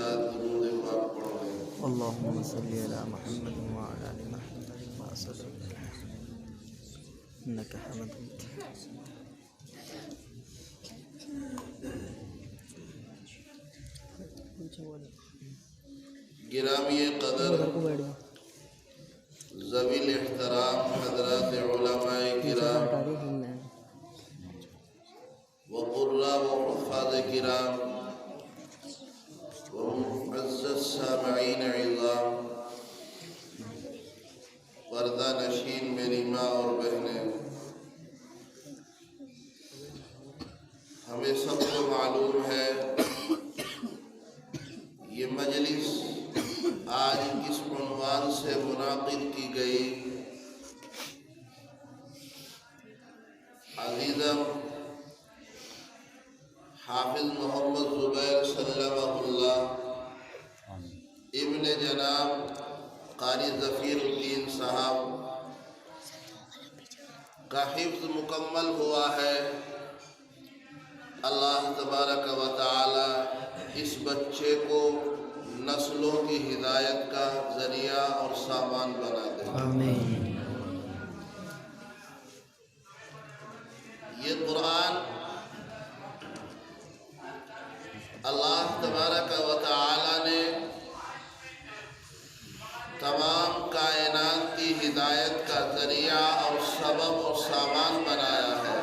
ساتھ درود پاک پڑھ لیں۔ اللهم صل على محمد وعلى آل محمد كما صليت على محمد إنك حميد مجيد. گرامی قدر ذوی الاحترام حضرات علماء کرام وقراء وحفاظ کرام ومعزز سامعین عظام، پردہ نشین میری ماں اور بہنیں، ہمیں سب کو معلوم ہے یہ مجلس آج کس عنوان سے منعقد کی گئی۔ عزیزم حافظ محمد زبیر سلمہ اللہ ابن جناب قاری ظفیر الدین صاحب کا حفظ مکمل ہوا ہے۔ اللہ تبارک و تعالی اس بچے کو نسلوں کی ہدایت کا ذریعہ اور سامان بنا دے۔ آمین. یہ قرآن اللہ تبارک و تعالی نے تمام کائنات کی ہدایت کا ذریعہ اور سبب اور سامان بنایا ہے۔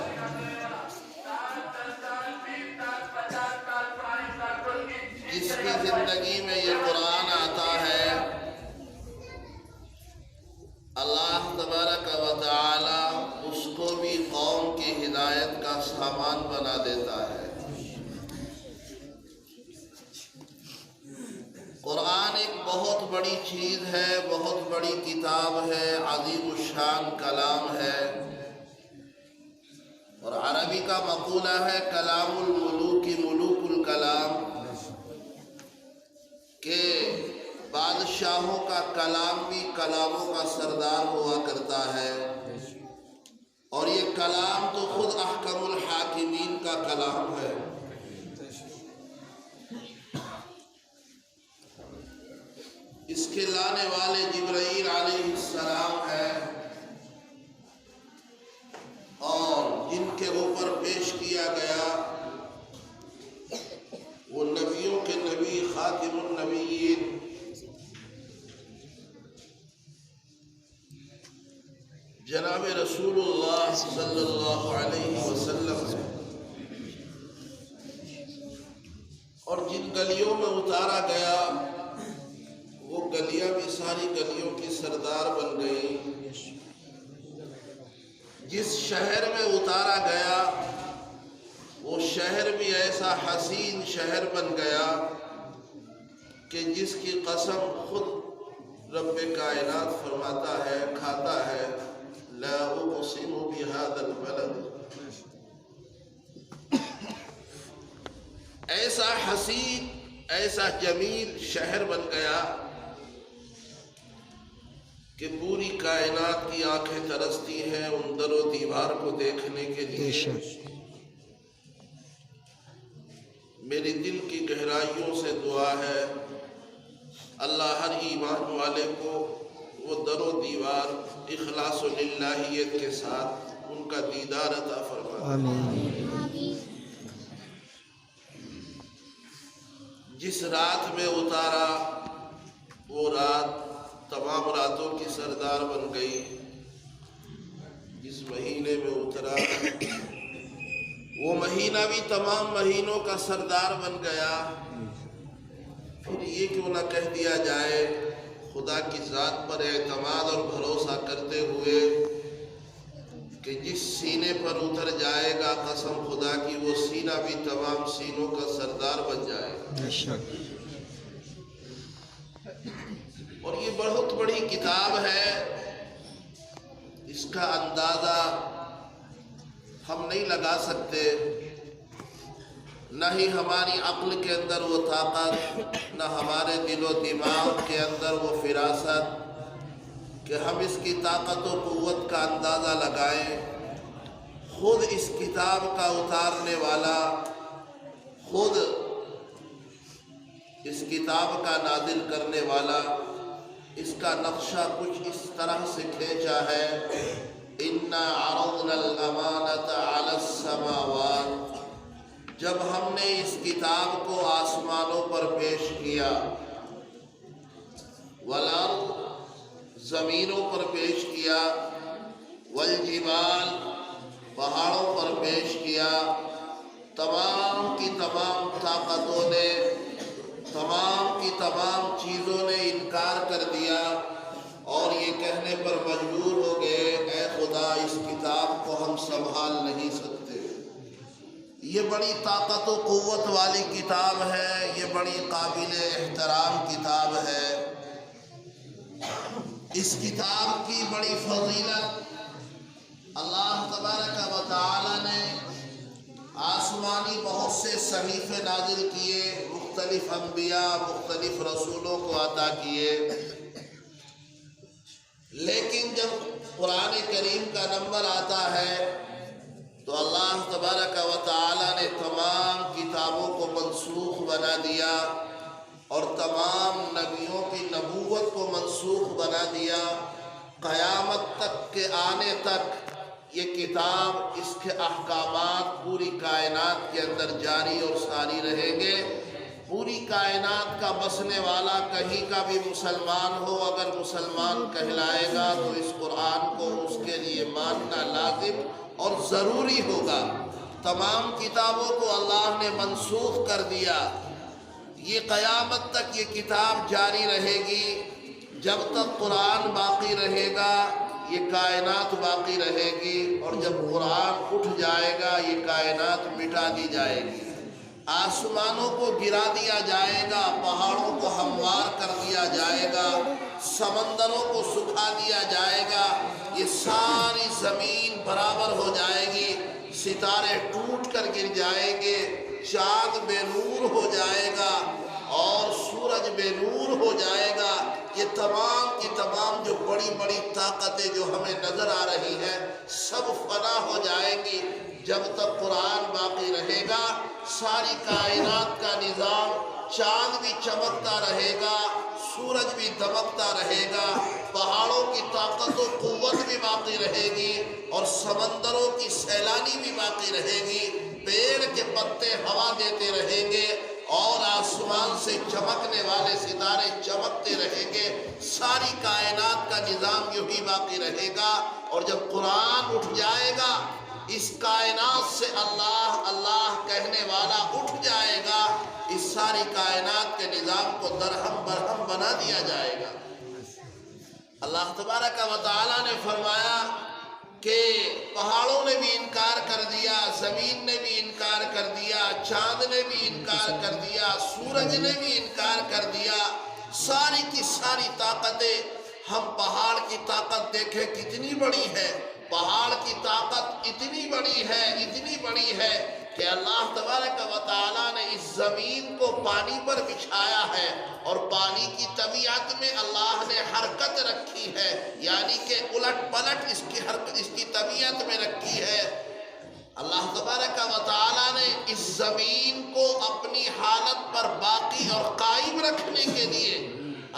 جس کی زندگی میں یہ قرآن آتا ہے اللہ تبارک و تعالی اس کو بھی قوم کی ہدایت کا سامان بنا دیتا ہے۔ قرآن ایک بہت بڑی چیز ہے، بہت بڑی کتاب ہے، عظیم الشان کلام ہے، اور عربی کا مقولہ ہے کلام الملوک ملوک الکلام، کہ بادشاہوں کا کلام بھی کلاموں کا سردار ہوا کرتا ہے، اور یہ کلام تو خود احکم الحاکمین کا کلام ہے۔ اس کے لانے والے جبرائیل علیہ السلام ہے، اور جن کے اوپر پیش کیا گیا وہ نبیوں کے نبی خاتم النبیین جناب رسول اللہ صلی اللہ علیہ وسلم ہے، اور جن گلیوں میں اتارا گیا وہ گلیاں بھی ساری گلیوں کی سردار بن گئی۔ جس شہر میں اتارا گیا وہ شہر بھی ایسا حسین شہر بن گیا کہ جس کی قسم خود رب کائنات فرماتا ہے، کھاتا ہے، لا اقسم بهذا البلد۔ ایسا حسین ایسا جمیل شہر بن گیا کہ پوری کائنات کی آنکھیں ترستی ہیں ان در و دیوار کو دیکھنے کے لیے۔ میری دل کی گہرائیوں سے دعا ہے اللہ ہر ایمان والے کو وہ در و دیوار اخلاص و للہیت کے ساتھ ان کا دیدار عطا فرمائے۔ آمین. جس رات میں اتارا وہ رات تمام راتوں کی سردار بن گئی، جس مہینے میں اترا وہ مہینہ بھی تمام مہینوں کا سردار بن گیا۔ پھر یہ کیوں نہ کہہ دیا جائے خدا کی ذات پر اعتماد اور بھروسہ کرتے ہوئے کہ جس سینے پر اتر جائے گا قسم خدا کی وہ سینہ بھی تمام سینوں کا سردار بن جائے گا۔ اور یہ بہت بڑی کتاب ہے، اس کا اندازہ ہم نہیں لگا سکتے، نہ ہی ہماری عقل کے اندر وہ طاقت، نہ ہمارے دل و دماغ کے اندر وہ فراست کہ ہم اس کی طاقت و قوت کا اندازہ لگائیں۔ خود اس کتاب کا اتارنے والا، خود اس کتاب کا نازل کرنے والا اس کا نقشہ کچھ اس طرح سے کھینچا ہے، اِنَّا عَرَضْنَا الْأَمَانَةَ عَلَى السَّمَاوَاتِ، جب ہم نے اس کتاب کو آسمانوں پر پیش کیا، وَالْأَرْضِ، زمینوں پر پیش کیا، وَالْجِبَالِ، پہاڑوں پر پیش کیا، تمام کی تمام طاقتوں نے، تمام کی تمام چیزوں نے انکار کر دیا اور یہ کہنے پر مجبور ہو گئے، اے خدا اس کتاب کو ہم سنبھال نہیں سکتے۔ یہ بڑی طاقت و قوت والی کتاب ہے، یہ بڑی قابل احترام کتاب ہے۔ اس کتاب کی بڑی فضیلت، اللہ تبارک و تعالی نے آسمانی بہت سے صحیفے نازل کیے، مختلف انبیاء، مختلف رسولوں کو عطا کیے، لیکن جب قرآن کریم کا نمبر آتا ہے تو اللہ تبارک و تعالی نے تمام کتابوں کو منسوخ بنا دیا اور تمام نبیوں کی نبوت کو منسوخ بنا دیا۔ قیامت تک کے آنے تک یہ کتاب، اس کے احکامات پوری کائنات کے اندر جاری اور ساری رہیں گے۔ پوری کائنات کا بسنے والا کہیں کا بھی مسلمان ہو، اگر مسلمان کہلائے گا تو اس قرآن کو اس کے لیے ماننا لازم اور ضروری ہوگا۔ تمام کتابوں کو اللہ نے منسوخ کر دیا۔ یہ قیامت تک یہ کتاب جاری رہے گی، جب تک قرآن باقی رہے گا یہ کائنات باقی رہے گی، اور جب قرآن اٹھ جائے گا یہ کائنات مٹا دی جائے گی۔ آسمانوں کو گرا دیا جائے گا، پہاڑوں کو ہموار کر دیا جائے گا، سمندروں کو سکھا دیا جائے گا، یہ ساری زمین برابر ہو جائے گی، ستارے ٹوٹ کر گر جائیں گے، چاند بے نور ہو جائے گا اور سورج بے نور ہو جائے گا۔ یہ تمام کی تمام جو بڑی بڑی طاقتیں جو ہمیں نظر آ رہی ہیں سب فنا ہو جائیں گی۔ جب تک قرآن باقی رہے گا ساری کائنات کا نظام، چاند بھی چمکتا رہے گا، سورج بھی دمکتا رہے گا، پہاڑوں کی طاقت و قوت بھی باقی رہے گی اور سمندروں کی سیلانی بھی باقی رہے گی، پیڑ کے پتے ہوا دیتے رہیں گے اور آسمان سے چمکنے والے ستارے چمکتے رہیں گے، ساری کائنات کا نظام یوں ہی باقی رہے گا۔ اور جب قرآن اٹھ جائے گا اس کائنات سے اللہ اللہ کہنے والا اٹھ جائے گا، اس ساری کائنات کے نظام کو درہم برہم بنا دیا جائے گا۔ اللہ تبارک و تعالی نے فرمایا کہ پہاڑوں نے بھی انکار کر دیا، زمین نے بھی انکار کر دیا، چاند نے بھی انکار کر دیا، سورج نے بھی انکار کر دیا، ساری کی ساری طاقتیں۔ ہم پہاڑ کی طاقت دیکھیں کتنی بڑی ہے، پہاڑ کی طاقت اتنی بڑی ہے، اتنی بڑی ہے کہ اللہ تبارک و تعالیٰ نے اس زمین کو پانی پر بچھایا ہے اور پانی کی طبیعت میں اللہ نے حرکت رکھی ہے، یعنی کہ الٹ پلٹ اس کی طبیعت میں رکھی ہے۔ اللہ تبارک و تعالیٰ نے اس زمین کو اپنی حالت پر باقی اور قائم رکھنے کے لیے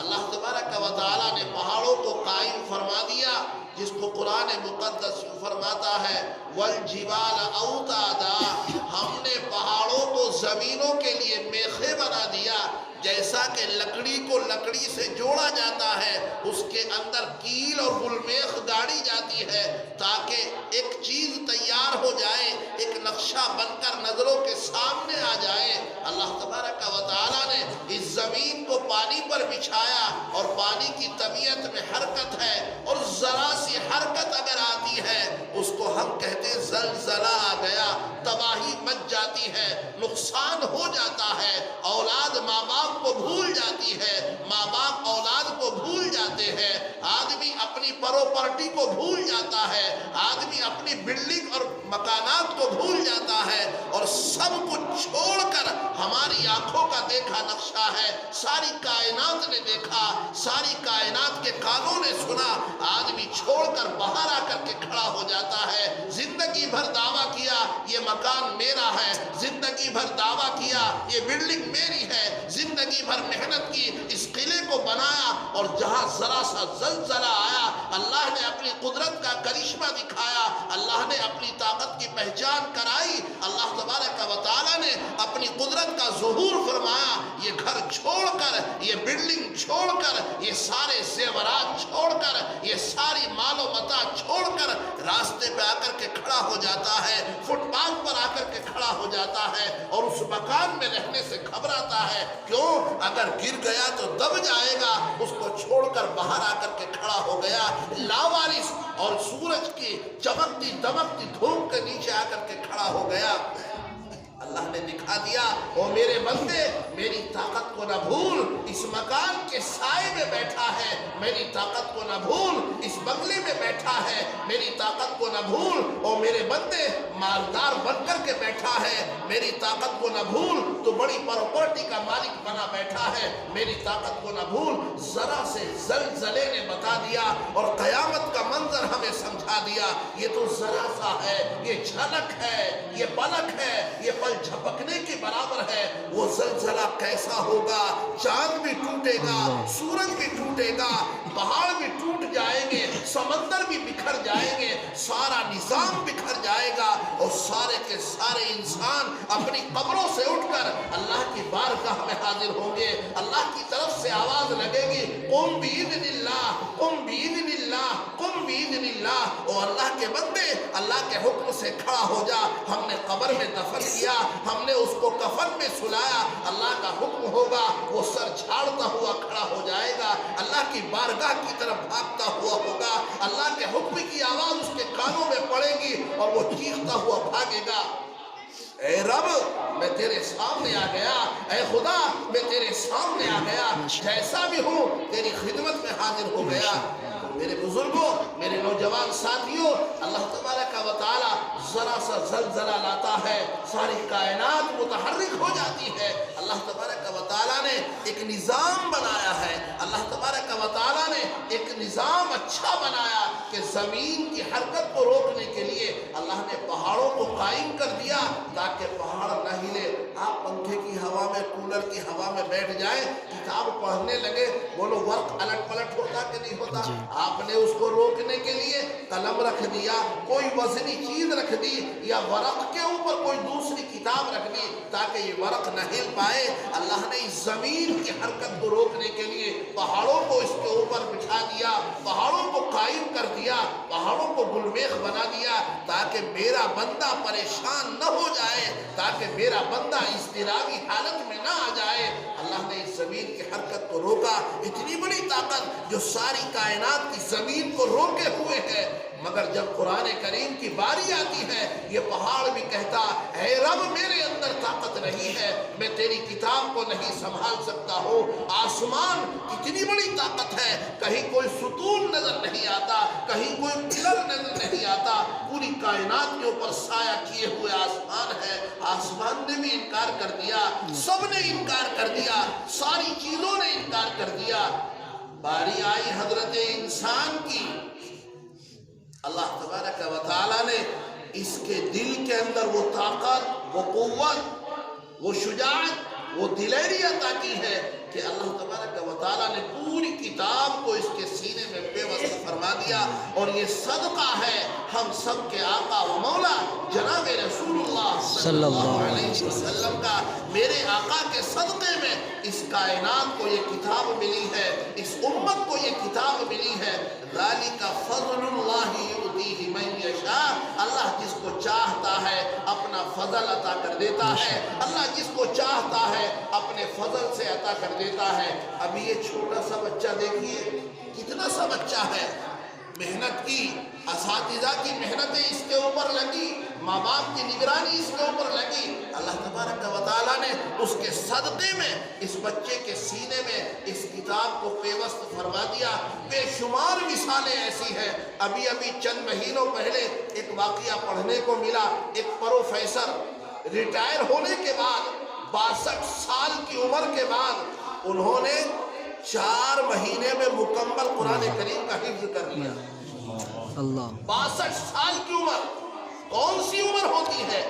اللہ تبارک و تعالیٰ نے پہاڑوں کو قائم فرما دیا، جس کو قرآن مقدس فرماتا ہے وَالْجِبَالَ أَوْتَادًا، ہم نے پہاڑوں کو زمینوں کے لیے میخیں بنا دیا، جیسا کہ لکڑی کو لکڑی سے جوڑا جاتا ہے، اس کے اندر کیل اور گلمیخ گاڑی جاتی ہے تاکہ ایک چیز تیار ہو جائے، ایک نقشہ بن کر نظروں کے سامنے آ جائے۔ اللہ تبارک و تعالیٰ نے اس زمین کو پانی پر بچھایا اور پانی کی طبیعت میں حرکت ہے، اور ذرا سی حرکت اگر آتی ہے اس کو ہم کہتے ہیں زلزلہ آ گیا، تباہی مچ جاتی ہے، نقصان ہو جاتا ہے، اولاد ماں باپ کو بھول جاتی ہے، ماں باپ اولاد کو بھول جاتے ہیں، آدمی اپنی پراپرٹی کو بھول جاتا ہے، آدمی اپنی بلڈنگ اور مکانات کو بھول جاتا ہے، اور سب کچھ چھوڑ کر ہماری آنکھوں کا دیکھا نقشہ ہے، ساری کائنات نے دیکھا، ساری کائنات کے کانوں نے سنا، آدمی چھوڑ کر باہر آ کر کے کھڑا ہو جاتا ہے۔ زندگی بھر دعویٰ کیا یہ مکان میرا ہے، زندگی بھر دعویٰ کیا یہ بلڈنگ میری ہے، زندگی بھر محنت کی، اس قلعے کو بنایا، اور جہاں ذرا سا زلزلہ آیا اللہ نے اپنی قدرت کا کرشمہ دکھایا، اللہ نے اپنی طاقت کی پہچان کرائی، اللہ تبارک و تعالیٰ نے اپنی قدرت کا ظہور فرمایا، یہ گھر چھوڑ کر، یہ بلڈنگ چھوڑ کر، یہ سارے زیورات چھوڑ کر، یہ ساری مال و متاع چھوڑ کر راستے پہ آ کر کے کھڑا ہو جاتا ہے، فٹ پاتھ پر آ کر کے کھڑا ہو جاتا ہے، اور اس مکان میں رہنے سے گھبراتا ہے، کیوں؟ اگر گر گیا تو دب جائے گا، اس کو چھوڑ کر باہر آ کر کے کھڑا ہو گیا، لاوارث اور سورج کی چمکتی دمکتی دھوپ کے نیچے آ کر کے کھڑا ہو گیا۔ اللہ نے دکھا دیا، او میرے بندے میری طاقت کو نہ بھول، اس مکان کے سائے میں بیٹھا ہے، میری طاقت کو نہ بھول، اس بنگلے میں بیٹھا ہے، میری طاقت کو نہ بھول، او میرے بندے مالدار بن کر کے بیٹھا ہے، میری طاقت کو نہ بھول، تو بڑی پراپرٹی کا مالک بنا بیٹھا ہے، میری طاقت کو نہ بھول۔ ذرا سے زلزلے نے بتا دیا اور قیامت کا منظر ہمیں سمجھا دیا، یہ تو ذرا سا ہے، یہ جھلک ہے، یہ پلک ہے، یہ پل جھپکنے کے برابر ہے، وہ زلزلہ کیسا ہوگا؟ چاند بھی ٹوٹے گا، سورج بھی ٹوٹے گا، پہاڑ بھی ٹوٹ جائیں گے، سمندر بھی بکھر جائیں گے، سارا نظام بکھر جائے گا، اور سارے کے سارے انسان اپنی قبروں سے اٹھ کر اللہ کی بارگاہ میں حاضر ہوں گے، اللہ کی طرف سے آواز لگے گی، قم بإذن اللہ، قم بإذن اللہ، قم بإذن اللہ، اور اللہ کے بندے اللہ کے حکم سے کھڑا ہو جا، ہم نے قبر میں دفن کیا، ہم نے اس کو کفن میں سلایا، اللہ کا حکم ہوگا، وہ سر جھاڑتا ہوا کھڑا ہو جائے گا، اللہ کی بارگاہ کی طرف بھاگتا ہوا ہوگا، اللہ کے حکم کی آواز اس کے کانوں میں پڑے گی اور وہ چیختا ہوا بھاگے گا، اے رب میں تیرے سامنے آ گیا، اے خدا میں تیرے سامنے آ گیا، جیسا بھی ہوں تیری خدمت میں حاضر ہو گیا۔ میرے بزرگوں، میرے نوجوان ساتھیوں، اللہ تبارک و تعالی ذرا سا زلزلہ لاتا ہے، ساری کائنات متحرک ہو جاتی ہے، اللہ تبارک و تعالی نے ایک نظام بنایا ہے، اللہ تبارک و تعالی نے ایک نظام اچھا بنایا کہ زمین کی حرکت کو روکنے کے لیے اللہ نے پہاڑوں کو قائم کر دیا تاکہ پہاڑ نہ ہلے۔ آپ پنکھے کی ہوا میں، کولر کی ہوا میں بیٹھ جائیں، کتاب پڑھنے لگے، بولو ورق الٹ پلٹ ہوتا کہ نہیں ہوتا؟ آپ نے اس کو روکنے کے لیے قلم رکھ دیا، کوئی وزنی چیز رکھ دی، یا ورق کے اوپر کوئی دوسری کتاب رکھ دی تاکہ یہ ورق نہ ہل پائے۔ اللہ نے اس زمین کی حرکت کو روکنے کے لیے پہاڑوں کو اس کے اوپر بٹھا دیا، پہاڑوں کو قائم کر دیا، پہاڑوں کو گلمیخ بنا دیا تاکہ میرا بندہ پریشان نہ ہو جائے، تاکہ میرا بندہ اضطرابی حالت میں نہ آ جائے۔ اللہ نے اس زمین کی حرکت کو روکا، اتنی بڑی طاقت جو ساری کائنات کی زمین کو روکے ہوئے ہے، مگر جب قرآن کریم کی باری آتی ہے یہ پہاڑ بھی کہتا، اے رب میرے اندر طاقت نہیں ہے، میں تیری کتاب کو نہیں سنبھال سکتا ہوں۔ آسمان اتنی بڑی طاقت ہے، کہیں کوئی ستون نظر نہیں آتا، کہیں کوئی پلر نظر نہیں آتا، پوری کائنات کے اوپر سایہ کیے ہوئے آسمان ہے، آسمان نے بھی انکار کر دیا، سب نے انکار کر دیا، ساری چیزوں نے انکار کر دیا۔ باری آئی حضرت انسان کی، اللہ تبارک و تعالیٰ نے اس کے دل کے اندر وہ طاقت، وہ قوت، وہ شجاعت، وہ دلیری عطا کی ہے کہ اللہ تبارک و تعالیٰ نے پوری کتاب کو اس کے سینے میں پیوست فرما دیا، اور یہ صدقہ ہے ہم سب کے آقا و مولا جناب رسول اللہ صلی اللہ علیہ وسلم کا۔ میرے آقا کے صدقے میں اس کائنات کو یہ کتاب ملی ہے، اس امت کو یہ کتاب ملی ہے۔ ذالک فضل اللہ یؤتیہ من یشاء، اللہ جس کو چاہتا ہے اپنا فضل عطا کر دیتا ہے، اللہ جس کو چاہتا ہے اپنے فضل سے عطا کر دیتا ہے۔ ابھی یہ چھوٹا سا بچہ دیکھیے، کتنا سا بچہ ہے، محنت کی، اساتذہ کی محنتیں اس کے اوپر لگی، ماں باپ کی نگرانی اس کے اوپر لگی، اللہ تبارک و تعالیٰ نے اس کے صدقے میں اس بچے کے سینے میں اس کتاب کو پیوست فرما دیا۔ بے شمار مثالیں ایسی ہیں۔ ابھی چند مہینوں پہلے ایک واقعہ پڑھنے کو ملا، ایک پروفیسر ریٹائر ہونے کے بعد 62 سال کی عمر کے بعد انہوں نے 4 مہینے میں مکمل قرآن کریم کا حفظ کر لیا۔ اللہ 62 سال کی عمر کون سی عمر ہوتی ہے؟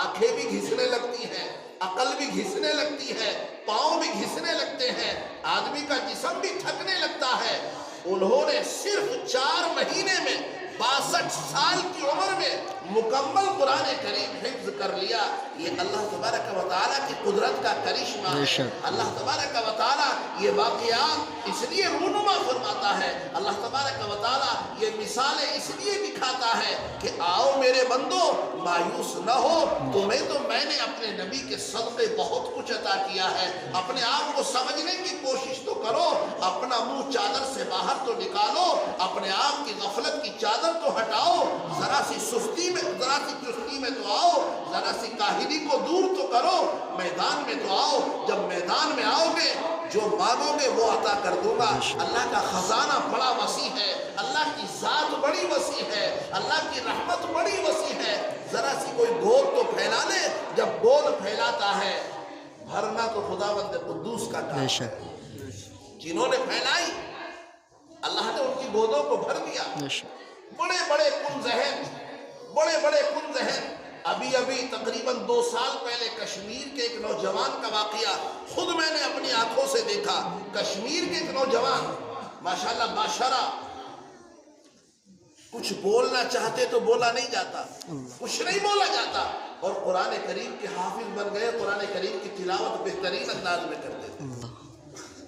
آنکھیں بھی گھسنے لگتی ہیں، عقل بھی گھسنے لگتی ہے، پاؤں بھی گھسنے لگتے ہیں، آدمی کا جسم بھی تھکنے لگتا ہے۔ انہوں نے صرف 4 مہینے میں 62 سال کی عمر میں مکمل قرآن کریم حفظ کر لیا۔ یہ اللہ تبارک و تعالیٰ کی قدرت کا کرشمہ ہے۔ اللہ تبارک و تعالیٰ یہ واقعات اس لیے رونما فرماتا ہے، اللہ تبارک و تعالیٰ یہ مثالیں اس لیے دکھاتا ہے کہ آؤ میرے بندو مایوس نہ ہو، تمہیں تو میں نے اپنے نبی کے صدقے بہت کچھ عطا کیا ہے، اپنے آپ کو سمجھنے کی کوشش تو کرو، اپنا منہ چادر سے باہر تو نکالو، اپنے آپ کی غفلت کی چادر تو ہٹاؤ، ذرا سی سستی میں ذرا سی چستی میں تو آؤ، ذرا سی کاہلی کو دور تو کرو، میدان میں تو آؤ۔ جب میدان میں آؤ گے جو مانگو گے وہ عطا کر دوں گا۔ اللہ کا خزانہ بڑا وسیع ہے، اللہ کی ذات بڑی وسیع ہے، اللہ کی رحمت بڑی وسیع ہے۔ ذرا سی کوئی گود تو پھیلا لے، جب گود پھیلاتا ہے بھرنا تو خداوند قدوس کا کام ہے۔ جنہوں نے پھیلائی اللہ نے ان کی گودوں کو بھر دیا۔ بڑے بڑے کن ذہن ابھی تقریباً 2 سال پہلے کشمیر کے ایک نوجوان کا واقعہ خود میں نے اپنی آنکھوں سے دیکھا۔ کشمیر کے ایک نوجوان ماشاءاللہ باشرہ، کچھ بولنا چاہتے تو بولا نہیں جاتا، کچھ نہیں بولا جاتا، اور قرآن کریم کے حافظ بن گئے، قرآن کریم کی تلاوت بہترین انداز میں کرتے تھے۔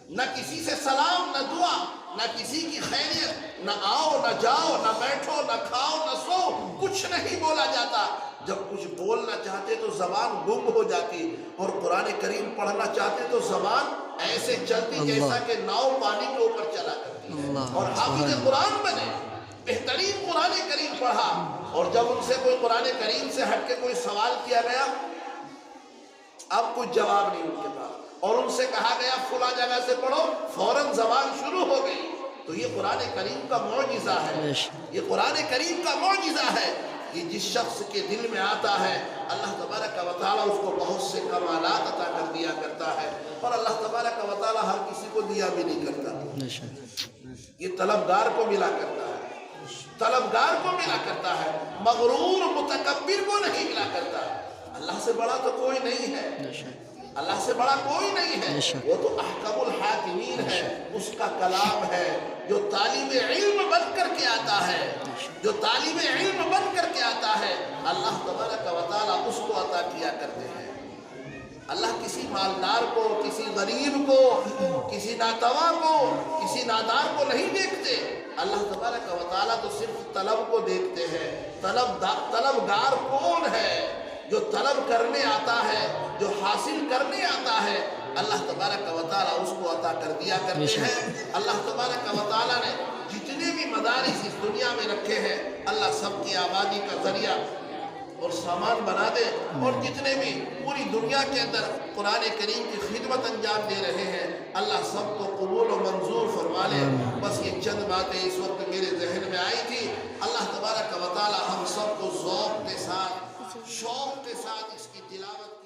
نہ کسی سے سلام، نہ دعا، نہ کسی کی خیریت، نہ آؤ نہ جاؤ، نہ بیٹھو نہ کھاؤ نہ سو، کچھ نہیں بولا جاتا۔ جب کچھ بولنا چاہتے تو زبان گم ہو جاتی، اور قرآن کریم پڑھنا چاہتے تو زبان ایسے چلتی جیسا کہ ناؤ پانی کے اوپر چلا کرتی۔ اور حافظ قرآن بنے، بہترین قرآن کریم پڑھا، اور جب ان سے کوئی قرآن کریم سے ہٹ کے کوئی سوال کیا گیا، اب کچھ جواب نہیں ان کے پاس، اور ان سے کہا گیا فلاں جگہ سے پڑھو، فوراً زبان شروع ہو گئی۔ تو یہ قرآن کریم کا معجزہ ہے، یہ قرآن کریم کا معجزہ ہے۔ یہ جس شخص کے دل میں آتا ہے اللہ تبارک و تعالیٰ اس کو بہت سے کمالات عطا کر دیا کرتا ہے، اور اللہ تبارک و تعالیٰ ہر کسی کو دیا بھی نہیں کرتا۔ یہ طلبگار کو ملا کرتا ہے، طلبگار کو ملا کرتا ہے، مغرور متکبر کو نہیں ملا کرتا۔ اللہ سے بڑا تو کوئی نہیں ہے، اللہ سے بڑا کوئی نہیں ہے، وہ تو احکم الحاکمین ہے، اس کا کلام ہے۔ جو طالب علم بن کر کے آتا ہے، جو طالب علم بن کر کے آتا ہے، اللہ تبارک و تعالیٰ اس کو عطا کیا کرتے ہیں۔ اللہ کسی مالدار کو، کسی غریب کو، کسی ناتواں کو، کسی نادار کو نہیں دیکھتے۔ اللہ تبارک و تعالیٰ تو صرف طلب کو دیکھتے ہیں۔ طلبگار کون ہے؟ جو طلب کرنے آتا ہے، جو حاصل کرنے آتا ہے، اللہ تبارک و تعالیٰ اس کو عطا کر دیا کرتے ہیں۔ اللہ تبارک و تعالیٰ نے جتنے بھی مدارس اس دنیا میں رکھے ہیں، اللہ سب کی آبادی کا ذریعہ اور سامان بنا دے، اور جتنے بھی پوری دنیا کے اندر قرآن کریم کی خدمت انجام دے رہے ہیں، اللہ سب کو قبول و منظور فرما لے۔ بس یہ چند باتیں اس وقت میرے ذہن میں آئی تھی۔ اللہ تبارک و تعالیٰ ہم سب کو ذوق کے ساتھ، شوق کے ساتھ اس کی تلاوت